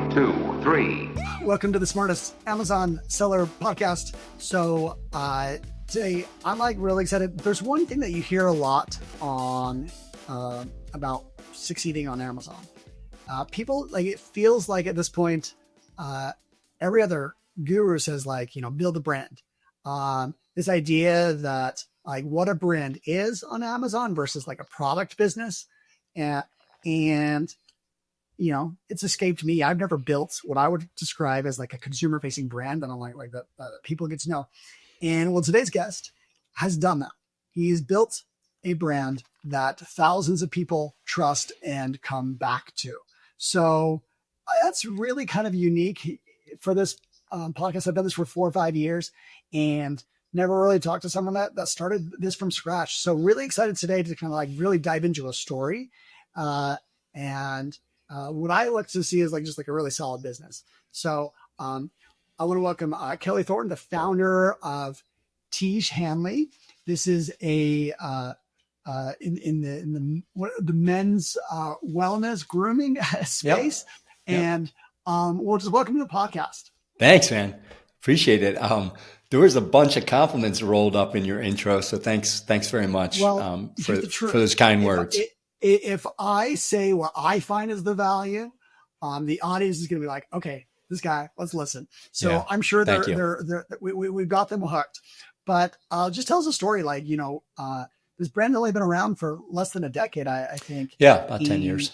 One, two, three. Welcome to the Smartest Amazon Seller Podcast. So today I'm really excited. There's one thing that you hear a lot on about succeeding on Amazon. People it feels like at this point, every other guru says build a brand. This idea that what a brand is on Amazon versus a product business. And it's escaped me. I've never built what I would describe as a consumer facing brand that I'm that people get to know. And today's guest has done that. He's built a brand that thousands of people trust and come back to. So that's really kind of unique for this podcast. I've done this for 4 or 5 years and never really talked to someone that started this from scratch. So really excited today to kind of really dive into a story. What I look to see is just a really solid business. So I want to welcome Kelly Thornton, the founder of Tiege Hanley. This is a in the men's wellness grooming space. Yep. And we'll just welcome to the podcast. Thanks, man. Appreciate it. There was a bunch of compliments rolled up in your intro, so thanks very much for those kind words. If I say what I find is the value, the audience is going to be like, okay, this guy, let's listen. So yeah, I'm sure we've got them hooked. But just tell us a story. This brand only been around for less than a decade, I think. Yeah, about 10 years.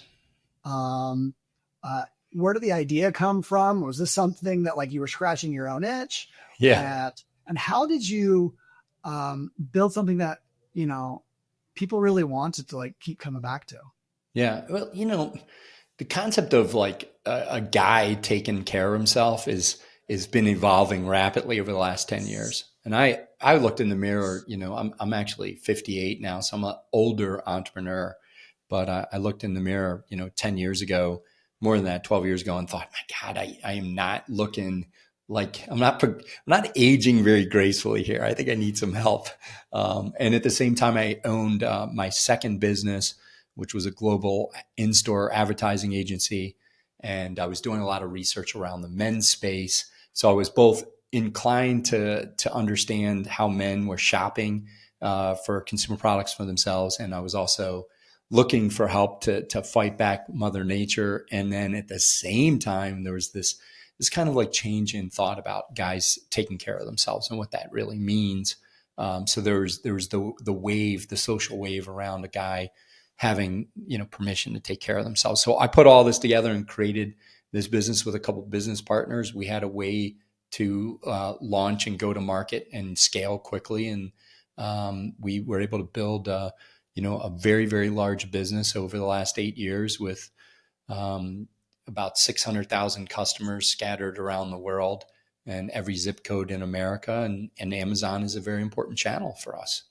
Where did the idea come from? Was this something that you were scratching your own itch? Yeah. And how did you build something that, people really wanted to keep coming back to? Yeah. Well, the concept of a guy taking care of himself is been evolving rapidly over the last 10 years. And I looked in the mirror, I'm actually 58 now, so I'm an older entrepreneur, but I looked in the mirror, 10 years ago, more than that, 12 years ago, and thought, my God, I am not looking I'm not aging very gracefully here. I think I need some help. And at the same time, I owned my second business, which was a global in-store advertising agency. And I was doing a lot of research around the men's space. So I was both inclined to understand how men were shopping for consumer products for themselves. And I was also looking for help to fight back Mother Nature. And then at the same time, there was this kind of change in thought about guys taking care of themselves and what that really means. So there was the wave, the social wave around a guy having, permission to take care of themselves. So I put all this together and created this business with a couple of business partners. We had a way to launch and go to market and scale quickly. And we were able to build, a very, very large business over the last 8 years with, about 600,000 customers scattered around the world and every zip code in America. And Amazon is a very important channel for us.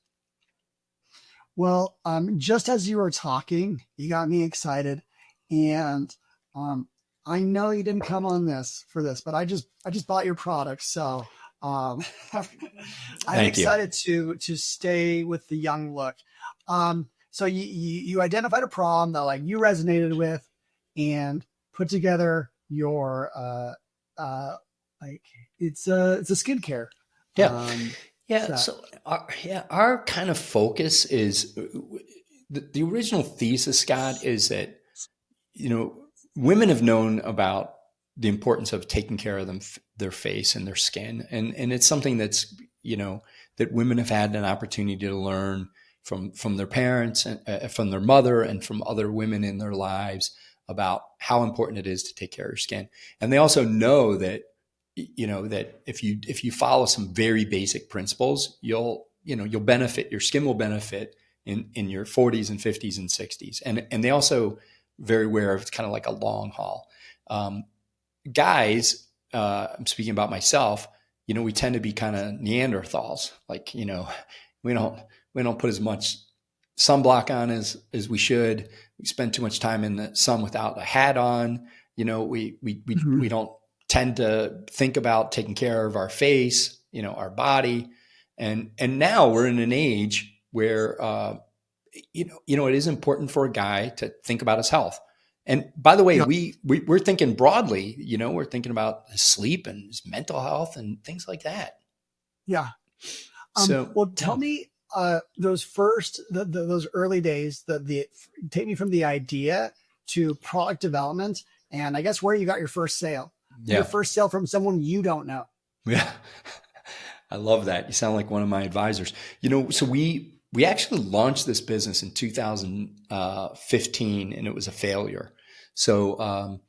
Well, just as you were talking, you got me excited. And I know you didn't come on for this, but I just bought your product. So I'm excited to stay with the young look. So you identified a problem that you resonated with and put together your it's a skincare. So our kind of focus is the original thesis, Scott, is that women have known about the importance of taking care of their face and their skin, and it's something that's that women have had an opportunity to learn from their parents and from their mother and from other women in their lives about how important it is to take care of your skin. And they also know that, that if you follow some very basic principles, you'll benefit, your skin will benefit in your 40s and 50s and 60s. And they also very aware of it's kind of like a long haul. Guys, I'm speaking about myself, we tend to be kind of Neanderthals. We don't put as much sunblock on as we should. We spend too much time in the sun without a hat on. We don't tend to think about taking care of our face, our body. And now we're in an age where, it is important for a guy to think about his health. And by the way, Yeah. we're thinking broadly, we're thinking about sleep and mental health and things like that. Yeah. So, Well, tell yeah. me, those first, those early days, take me from the idea to product development, and I guess where you got your Yeah. first sale from someone you don't know. Yeah. I love that. You sound like one of my advisors. So we actually launched this business in 2015 and it was a failure. So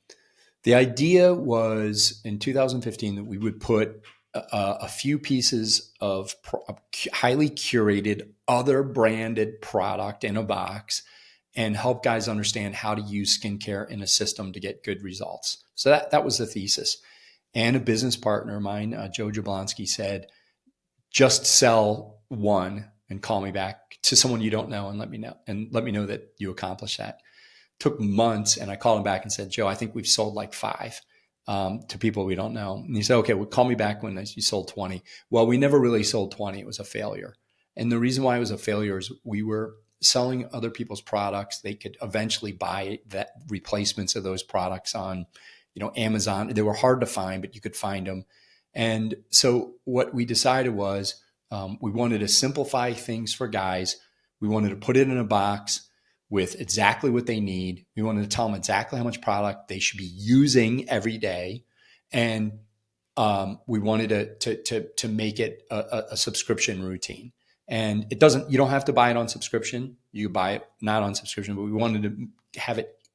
the idea was in 2015 that we would put a few pieces of highly curated other branded product in a box and help guys understand how to use skincare in a system to get good results. So that was the thesis. And a business partner of mine, Joe Jablonski, said, just sell one and call me back to someone you don't know and let me know that you accomplished that. Took months, and I called him back and said, Joe, I think we've sold like 5 to people we don't know. And he said, okay, well, call me back when you sold 20. Well, we never really sold 20. It was a failure. And the reason why it was a failure is we were selling other people's products. They could eventually buy that replacements of those products on, Amazon. They were hard to find, but you could find them. And so what we decided was we wanted to simplify things for guys. We wanted to put it in a box with exactly what they need. We wanted to tell them exactly how much product they should be using every day. And we wanted to make it a subscription routine. And you don't have to buy it on subscription. You buy it not on subscription, but we wanted to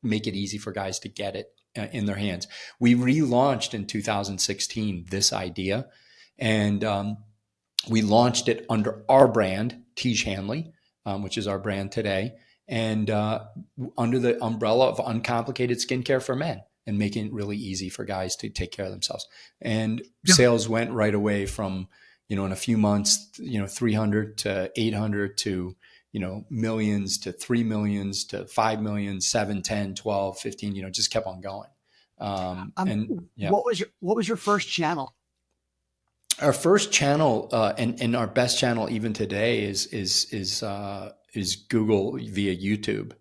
make it easy for guys to get it in their hands. We relaunched in 2016 this idea, and we launched it under our brand, Tiege Hanley, which is our brand today, and under the umbrella of uncomplicated skincare for men, and making it really easy for guys to take care of themselves. And Yeah. sales went right away from, in a few months, 300 to 800 to, millions to 3 millions to 5 million, 7, 10, 12, 15, just kept on going. And yeah, What was your first channel? our first channel and our best channel even today is Google via YouTube.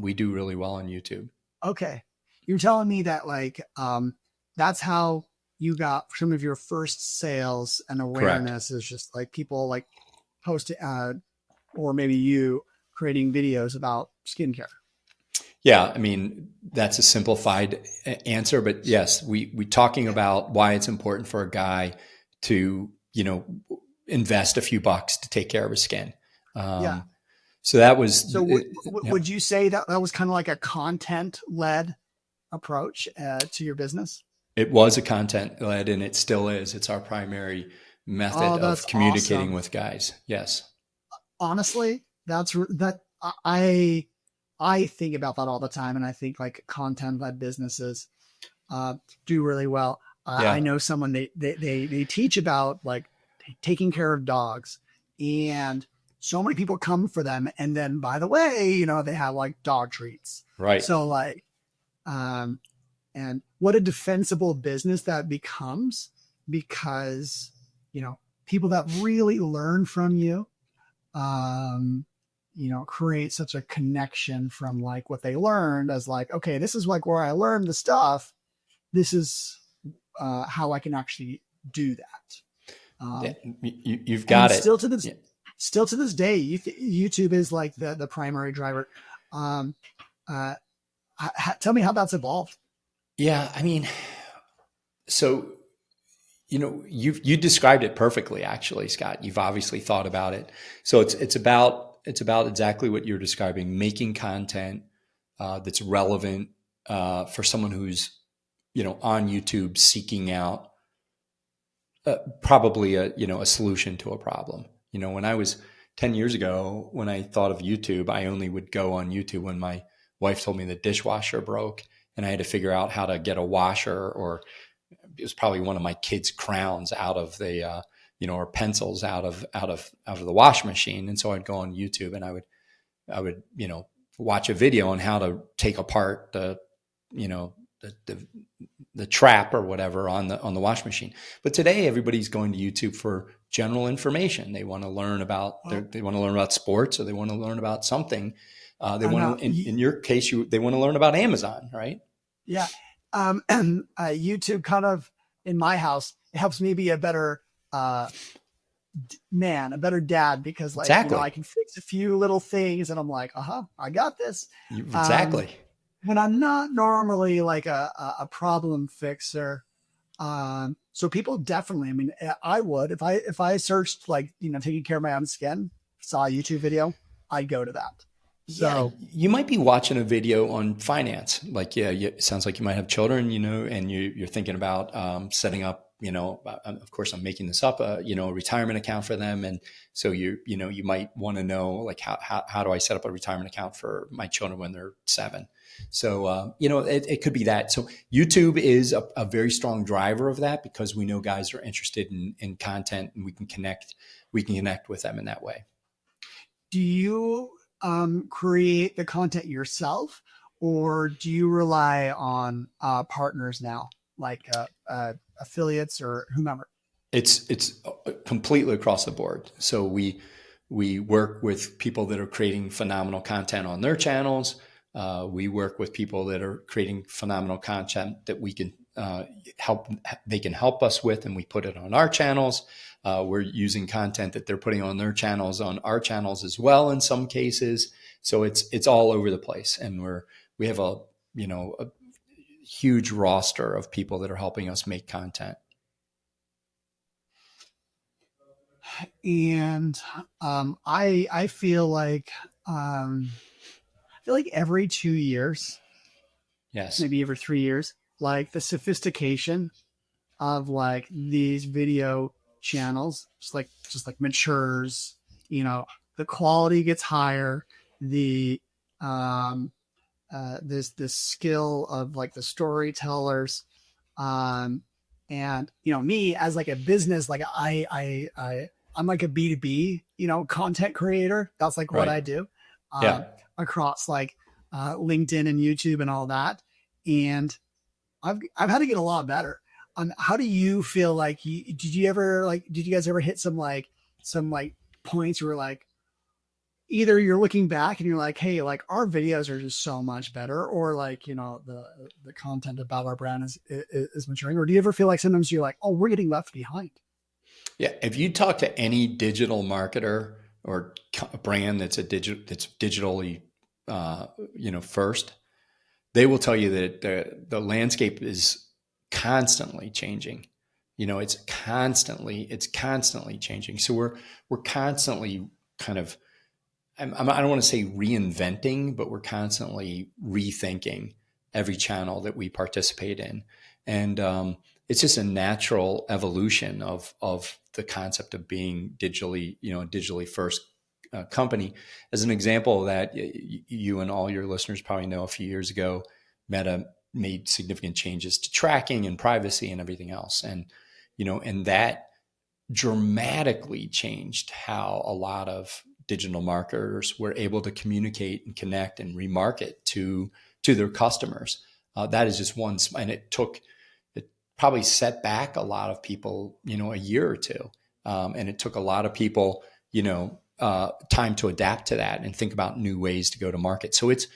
We do really well on YouTube. Okay. You're telling me that that's how you got some of your first sales and Correct. awareness is just like people like posting, or maybe you creating videos about skincare. Yeah, I mean, that's a simplified answer, but yes, we talking about why it's important for a guy to, invest a few bucks to take care of his skin. Yeah. So that was, So yeah, would you say that that was kind of like a content led approach to your business? it was a content led and it still is. It's our primary method Oh, of that's communicating awesome. with guys. Yes. Honestly, that I think about that all the time, and I think like content led businesses do really well. I Yeah. know someone they teach about like taking care of dogs, and so many people come for them, and then by the way, they have like dog treats. Right. So like, um, and what a defensible business that becomes because people that really learn from you um create such a connection from like what they learned as like, okay, this is like where I learned the stuff. This is how I can actually do that. Yeah, Um, you've and got it. Yeah. still to this day, YouTube is like the primary driver. Um, uh, Tell me how that's evolved. Yeah. I mean, so, you described it perfectly, actually, Scott. You've obviously thought about it. So it's about exactly what you're describing, making content that's relevant for someone who's, on YouTube seeking out probably a solution to a problem. When I was 10 years ago, when I thought of YouTube, I only would go on YouTube when my wife told me the dishwasher broke and I had to figure out how to get a washer, or it was probably one of my kids' crowns out of the, or pencils out of the wash machine. And so I'd go on YouTube and I would, watch a video on how to take apart the, the trap or whatever on the wash machine. But today everybody's going to YouTube for general information. They want to learn about Well, they want to learn about sports, or they want to learn about something. They I know. want to, in your case, they want to learn about Amazon, right? Yeah. And YouTube kind of in my house, it helps me be a better man, a better dad, because like, Exactly. I can fix a few little things and I'm like, I got this. Um, Exactly. when I'm not normally like a problem fixer. So people definitely, I mean, I would, if I searched like, taking care of my own skin, saw a YouTube video, I'd go to that. Yeah, So you might be watching a video on finance. Like, yeah, it sounds like you might have children, and you're thinking about setting up, of course, I'm making this up, a retirement account for them. And so you might want to know, like, how do I set up a retirement account for my children when they're 7? So, it could be that. So YouTube is a very strong driver of that, because we know guys are interested in content, and we can connect with them in that way. do you create the content yourself, or do you rely on partners now, like affiliates or whomever? It's completely across the board. So we work with people that are creating phenomenal content on their channels. We work with people that are creating phenomenal content that we can help. They can help us with, and we put it on our channels. We're using content that they're putting on their channels on our channels as well in some cases. So it's all over the place, and we have a huge roster of people that are helping us make content. And I feel like every 2 years, Yes. maybe every 3 years, like the sophistication of like these video channels just like matures. The quality gets higher. The this skill of like the storytellers, um and me as like a business, like I'm like a B2B content creator. That's like what Right. I do, Yeah. um across like LinkedIn and YouTube and all that. And I've had to get a lot better. How do you feel like did you guys ever hit some points where like either you're looking back and you're like, hey, like our videos are just so much better, or like, the content about our brand is maturing? Or do you ever feel like sometimes you're like, oh, we're getting left behind? Yeah. If you talk to any digital marketer or a brand that's that's digitally, first, they will tell you that the landscape is constantly changing. It's constantly changing. So we're constantly kind of, I don't want to say reinventing, but we're constantly rethinking every channel that we participate in. And it's just a natural evolution of the concept of being digitally first company. As an example of that, you and all your listeners probably know a few years ago, Meta made significant changes to tracking and privacy and everything else. And that dramatically changed how a lot of digital marketers were able to communicate and connect and remarket to their customers. That is just one, and it probably set back a lot of people, a year or two, and it took a lot of people, time to adapt to that and think about new ways to go to market. So it's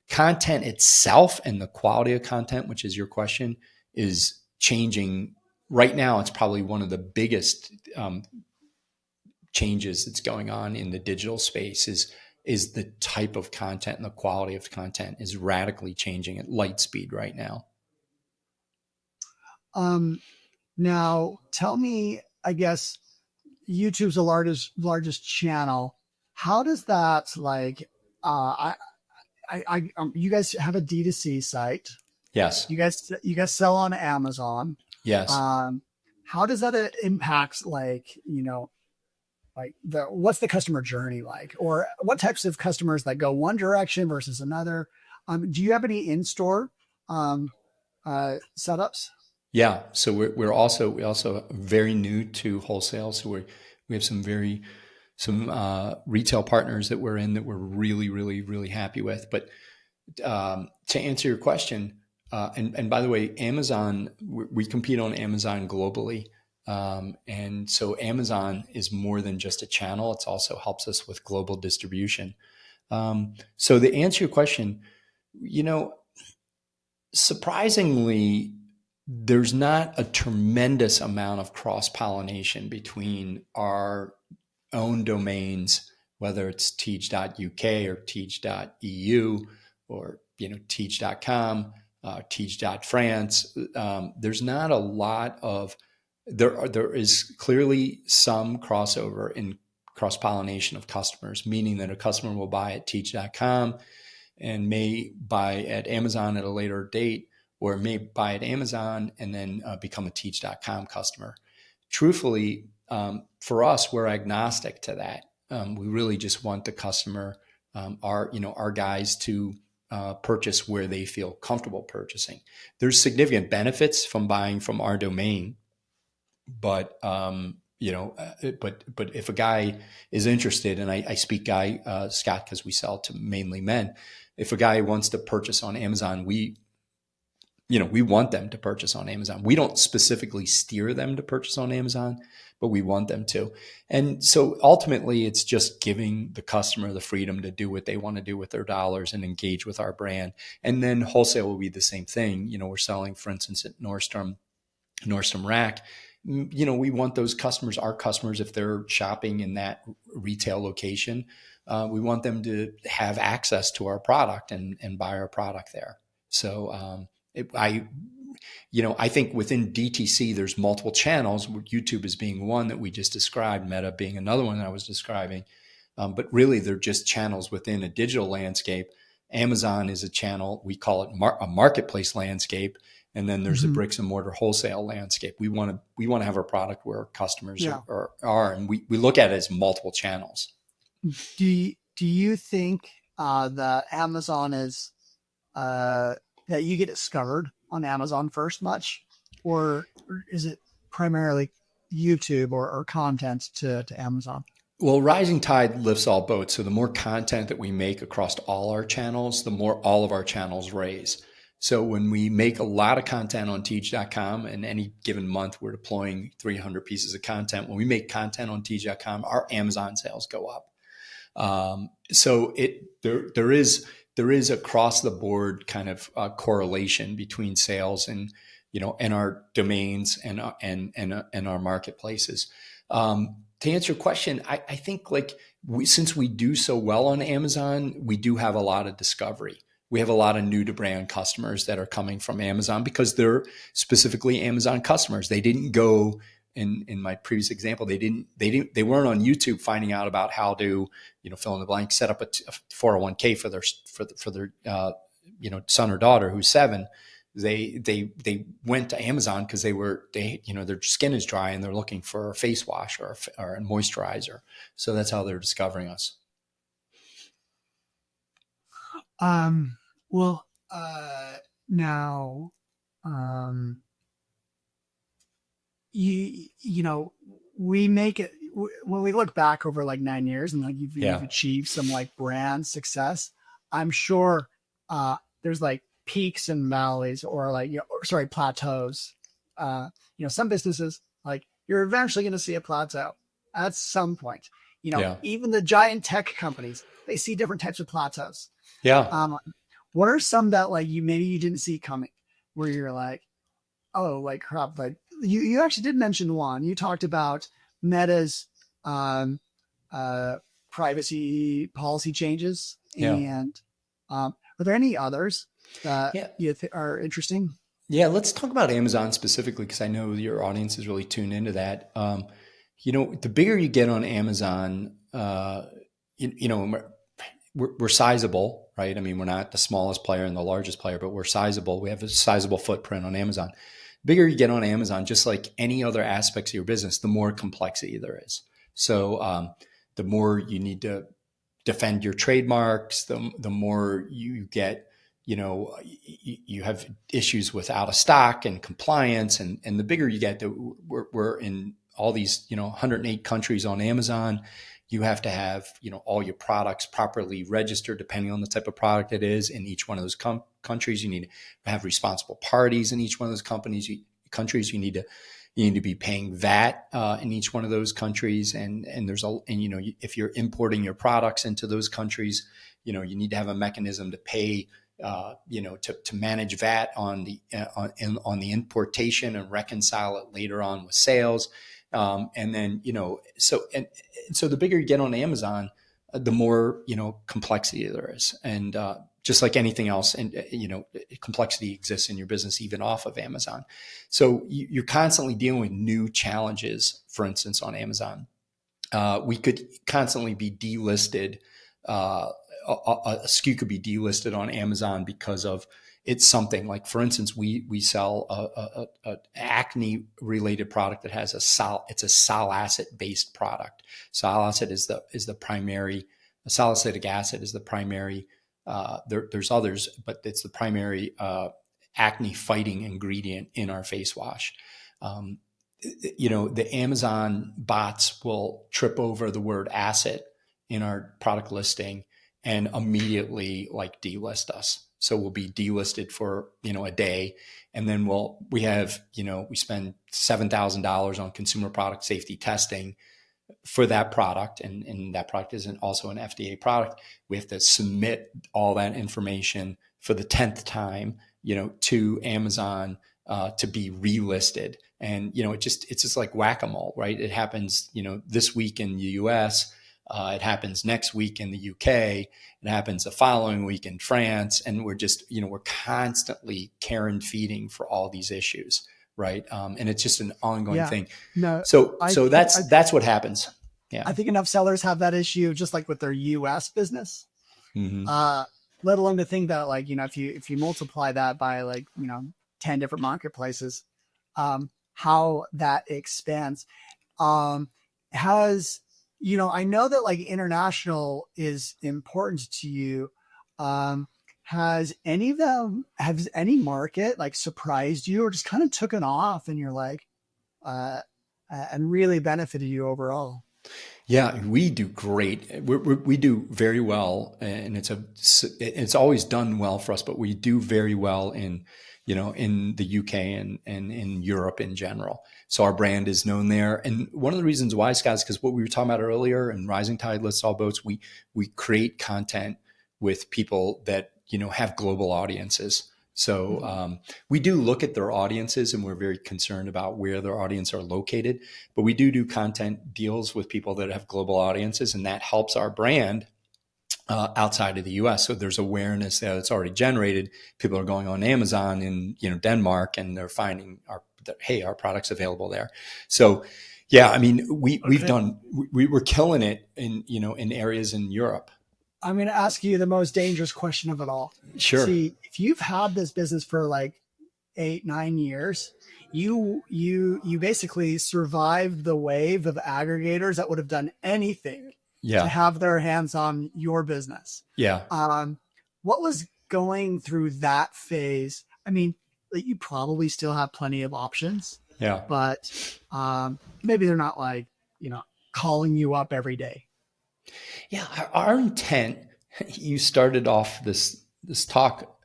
content itself, and the quality of content, which is your question, is changing. Right now, it's probably one of the biggest changes that's going on in the digital space is the type of content, and the quality of content is radically changing at light speed right now. Um, Now tell me, I guess YouTube's the largest channel. How does that like, you guys have a D2C site. Yes. You guys sell on Amazon. Yes. Um, how does that impact like, like what's the customer journey like, or what types of customers that go one direction versus another? Do you have any in-store um, setups? Yeah. So we also very new to wholesale. So we have some retail partners that we're in that we're really, really, really happy with. But to answer your question, And by the way, Amazon, we compete on Amazon globally. And so Amazon is more than just a channel. It also helps us with global distribution. So to answer your question, you know, surprisingly, there's not a tremendous amount of cross-pollination between our own domains, whether it's teach.uk or teach.eu or teach.com, teach.france. There's not a lot of there is clearly some crossover in cross-pollination of customers, meaning that a customer will buy at teach.com and may buy at Amazon at a later date, or may buy at Amazon and then become a teach.com customer. Truthfully, for us, we're agnostic to that. We really just want the customer, our guys to purchase where they feel comfortable purchasing. There's significant benefits from buying from our domain, but but if a guy is interested, and I speak guy, Scott, because we sell to mainly men. If a guy wants to purchase on Amazon, we want them to purchase on Amazon. We don't specifically steer them to purchase on Amazon, but we want them to. And so ultimately, it's just giving the customer the freedom to do what they want to do with their dollars and engage with our brand. And then wholesale will be the same thing. We're selling, for instance, at Nordstrom Rack. We want those customers, our customers, if they're shopping in that retail location, we want them to have access to our product and buy our product there. So I think within DTC, there's multiple channels. YouTube is being one that we just described, Meta being another one that I was describing. But really, they're just channels within a digital landscape. Amazon is a channel. We call it a marketplace landscape. And then there's a bricks and mortar wholesale landscape. We want to have a product where customers are, and we look at it as multiple channels. Do you think that Amazon is that you get discovered on Amazon first much, or is it primarily YouTube or content to Amazon? Well, rising tide lifts all boats. So the more content that we make across all our channels, the more all of our channels raise. So when we make a lot of content on teach.com, and any given month we're deploying 300 pieces of content, when we make content on teach.com, our Amazon sales go up. So there is across the board kind of correlation between sales and our domains and our marketplaces. To answer your question, I think since we do so well on Amazon, we do have a lot of discovery. We have a lot of new to brand customers that are coming from Amazon because they're specifically Amazon customers. They didn't go in my previous example. They weren't on YouTube finding out about how to, fill in the blank, set up a 401k for their son or daughter who's 7. They went to Amazon because their skin is dry and they're looking for a face wash or a moisturizer. So that's how they're discovering us. Well, now, we make it when we look back over 9 years and you've achieved some brand success. I'm sure, there's peaks and valleys or plateaus. Some businesses, you're eventually going to see a plateau at some point, even the giant tech companies, they see different types of plateaus. Yeah. What are some that maybe you didn't see coming, where you're crap? You actually did mention one. You talked about Meta's privacy policy changes, and are there any others that you are interesting? Yeah, let's talk about Amazon specifically because I know your audience is really tuned into that. The bigger you get on Amazon, we're sizable, right? I mean, we're not the smallest player and the largest player, but we're sizable. We have a sizable footprint on Amazon. The bigger you get on Amazon, just like any other aspects of your business, the more complexity there is. So the more you need to defend your trademarks, the more you get, you have issues with out of stock and compliance. And the bigger you get, we're in all these, 108 countries on Amazon. you have to have, all your products properly registered depending on the type of product it is in each one of those countries. You need to have responsible parties in each one of those countries. You need to be paying VAT in each one of those countries, and if you're importing your products into those countries, you need to have a mechanism to pay, to manage VAT on the importation and reconcile it later on with sales, and then so the bigger you get on Amazon, the more complexity there is, and just like anything else, and complexity exists in your business even off of Amazon. So you're constantly dealing with new challenges. For instance, on Amazon, we could constantly be delisted. A SKU could be delisted on Amazon because of it's something like, for instance, we sell a acne related product that has it's a salicylic based product. Salicylic is the primary. Salicylic acid is the primary. There's others, but it's the primary acne fighting ingredient in our face wash. The Amazon bots will trip over the word acid in our product listing and immediately delist us. So we'll be delisted for, a day. And then we spend $7,000 on consumer product safety testing for that product. And that product isn't also an FDA product. We have to submit all that information for the 10th time, to Amazon, to be relisted. And, it's just like whack-a-mole, right? It happens, this week in the US, it happens next week in the UK. It happens the following week in France. And we're just, we're constantly care and feeding for all these issues. Right. And it's just an ongoing thing. No, so that's what happens. Yeah. I think enough sellers have that issue just like with their US business. Mm-hmm. Let alone to think that if you multiply that by 10 different marketplaces, how that expands. I know that international is important to you. Has any market surprised you or just kind of took it off and you're and really benefited you overall? Yeah, we do great. We do very well, and it's always done well for us. But we do very well in the UK and in Europe in general. So our brand is known there. And one of the reasons why, Scott, is because what we were talking about earlier, and Rising Tide Lifts All Boats, we create content with people that have global audiences. So we do look at their audiences, and we're very concerned about where their audience are located. But we do content deals with people that have global audiences, and that helps our brand outside of the U.S. So there's awareness that's already generated. People are going on Amazon in Denmark, and they're finding our product's available there. So yeah, I mean, we're killing it in areas in Europe. I'm going to ask you the most dangerous question of it all. Sure. See, if you've had this business for 8-9 years, you basically survived the wave of aggregators that would have done anything to have their hands on your business. Yeah. What was going through that phase? I mean, you probably still have plenty of options. Yeah. But maybe they're not calling you up every day. Yeah, our intent, you started off this talk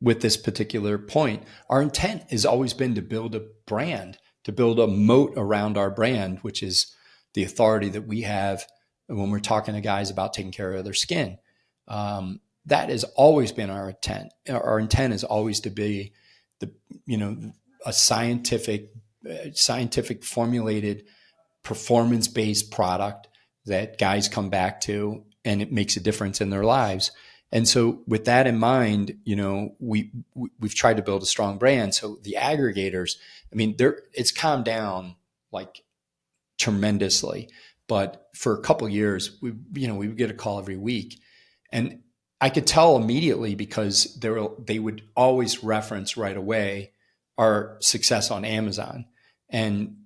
with this particular point. Our intent has always been to build a brand, to build a moat around our brand, which is the authority that we have when we're talking to guys about taking care of their skin. That has always been our intent. Our intent is always to be a scientific formulated, performance-based product that guys come back to, and it makes a difference in their lives. And so with that in mind, we've tried to build a strong brand. So the aggregators, I mean, it's calmed down tremendously, but for a couple of years, we would get a call every week, and I could tell immediately because they would always reference right away our success on Amazon. And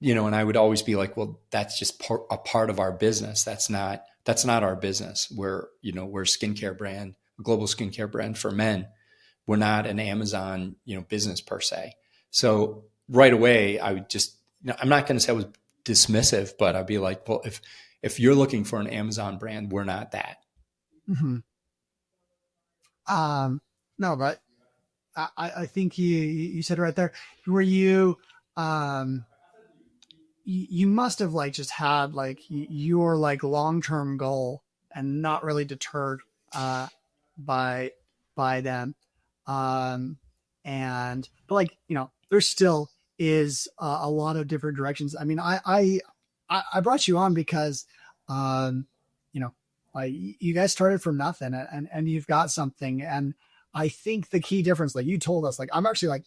and I would always be like, well, that's just a part of our business. That's not our business. We're a skincare brand, a global skincare brand for men. We're not an Amazon, business per se. So right away, I would just, I'm not going to say I was dismissive, but I'd be like, well, If you're looking for an Amazon brand, we're not that. Mm-hmm. No, but I think you said it right there. Were you, you must have like just had like your like long-term goal and not really deterred by them. Um, and but like there still is a lot of different directions. I mean, I brought you on because you know you guys started from nothing and you've got something. And I think the key difference, like you told us, like I'm actually like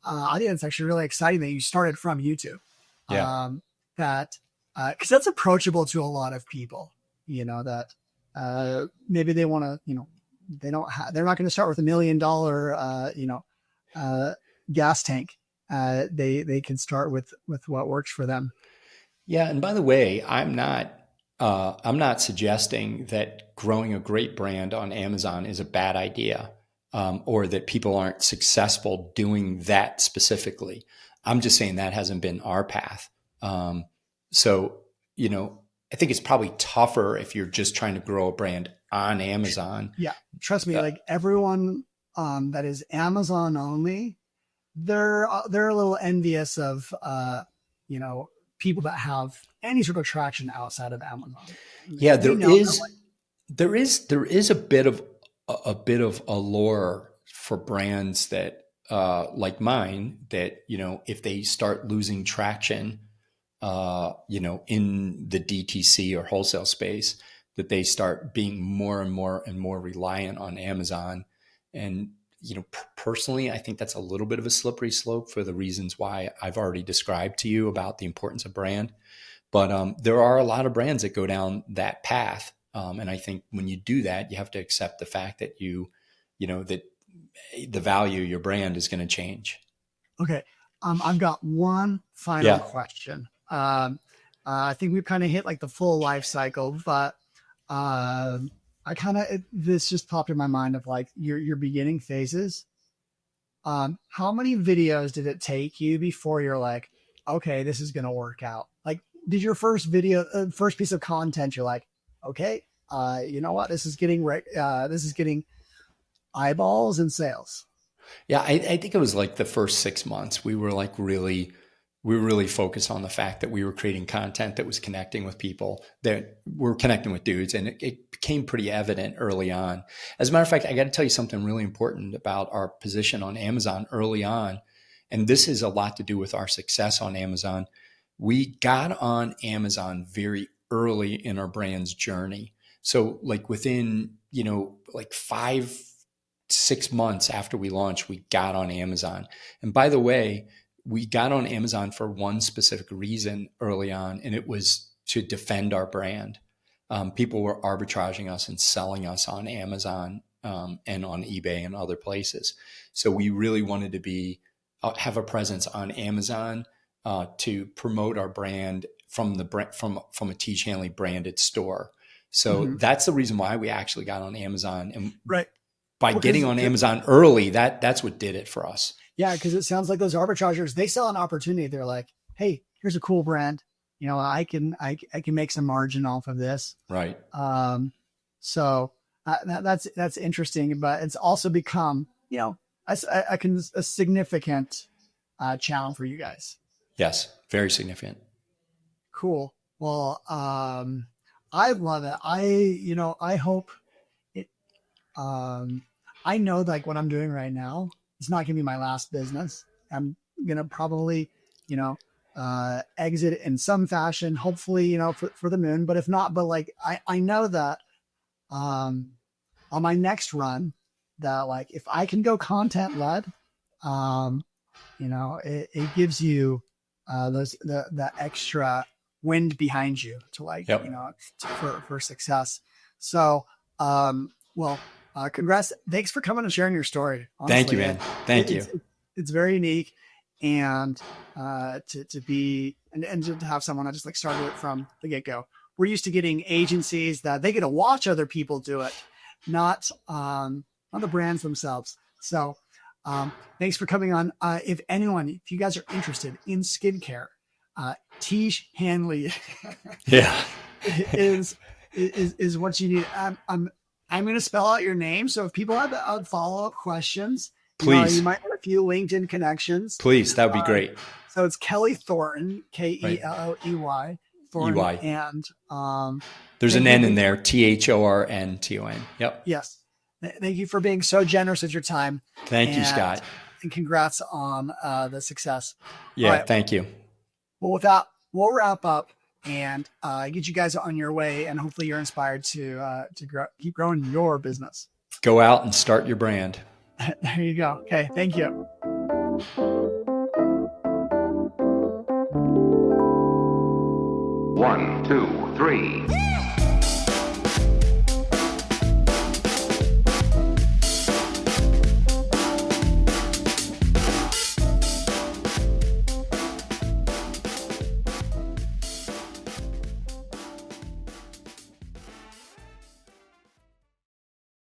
I think it's actually really exciting that you started from YouTube. Yeah. That because that's approachable to a lot of people. That maybe they want to, they're not going to start with $1 million, gas tank. They can start with what works for them. Yeah, and by the way, I'm not suggesting that growing a great brand on Amazon is a bad idea, or that people aren't successful doing that specifically. I'm just saying that hasn't been our path. So, I think it's probably tougher if you're just trying to grow a brand on Amazon. Yeah, trust me. Like everyone that is Amazon only, they're a little envious of people that have any sort of traction outside of Amazon. Yeah, They there know that, is there is a bit of allure for brands that like mine that if they start losing traction in the DTC or wholesale space, that they start being more and more and more reliant on Amazon. And personally, I think that's a little bit of a slippery slope for the reasons why I've already described to you about the importance of brand. But there are a lot of brands that go down that path. And I think when you do that, you have to accept the fact that that the value of your brand is going to change. okay. I've got one final Yeah. question. I think we've kind of hit like the full life cycle, but this just popped in my mind of like your beginning phases. How many videos did it take you before you're like, okay, this is going to work out? Like, did your first video, first piece of content, you're like, okay, you know what? This is getting this is getting eyeballs and sales. Yeah, I think it was like the first 6 months. We were really focused on the fact that we were creating content that was connecting with people, that were connecting with dudes. And it became pretty evident early on. As a matter of fact, I got to tell you something really important about our position on Amazon early on. And this has a lot to do with our success on Amazon. We got on Amazon very early in our brand's journey. So like within, like 5-6 months after we launched, we got on Amazon. And by the way, we got on Amazon for one specific reason early on, and it was to defend our brand. People were arbitraging us and selling us on Amazon and on eBay and other places. So we really wanted to have a presence on Amazon to promote our brand from a T. Hanley branded store. So that's the reason why we actually got on Amazon. And right. By getting on Amazon early, that's what did it for us. Yeah, because it sounds like those arbitrageurs, they sell an opportunity. They're like, hey, here's a cool brand. I can make some margin off of this. Right. So that's interesting, but it's also become, a significant channel for you guys. Yes, very significant. Cool. Well, I love it. I hope it, I know like what I'm doing right now, it's not going to be my last business. I'm going to probably, exit in some fashion, hopefully, for the moon, but if not, but like, I know that, on my next run that like, if I can go content led, it gives you, the extra wind behind you to like, Yep. For success. So, congrats. Thanks for coming and sharing your story. Honestly. Thank you, man. Thank you. It's very unique. And to be and to have someone that just like started it from the get go. We're used to getting agencies that they get to watch other people do it, not the brands themselves. So thanks for coming on. If you guys are interested in skincare, T. Hanley. Yeah. is what you need. I'm going to spell out your name. So if people have follow-up questions, you Please, might have a few LinkedIn connections. please, that would be great. So it's Kelly Thornton, Right. Kelley Thornton, EY. and There's thank an you N for- in there. THORNTON. Yep. Yes. Thank you for being so generous with your time. Thank you, Scott. And congrats on the success. Yeah, All right. thank you. Well, with that, we'll wrap up and get you guys on your way, and hopefully you're inspired to keep growing your business. Go out and start your brand. There you go. Okay, thank you. One, two, three.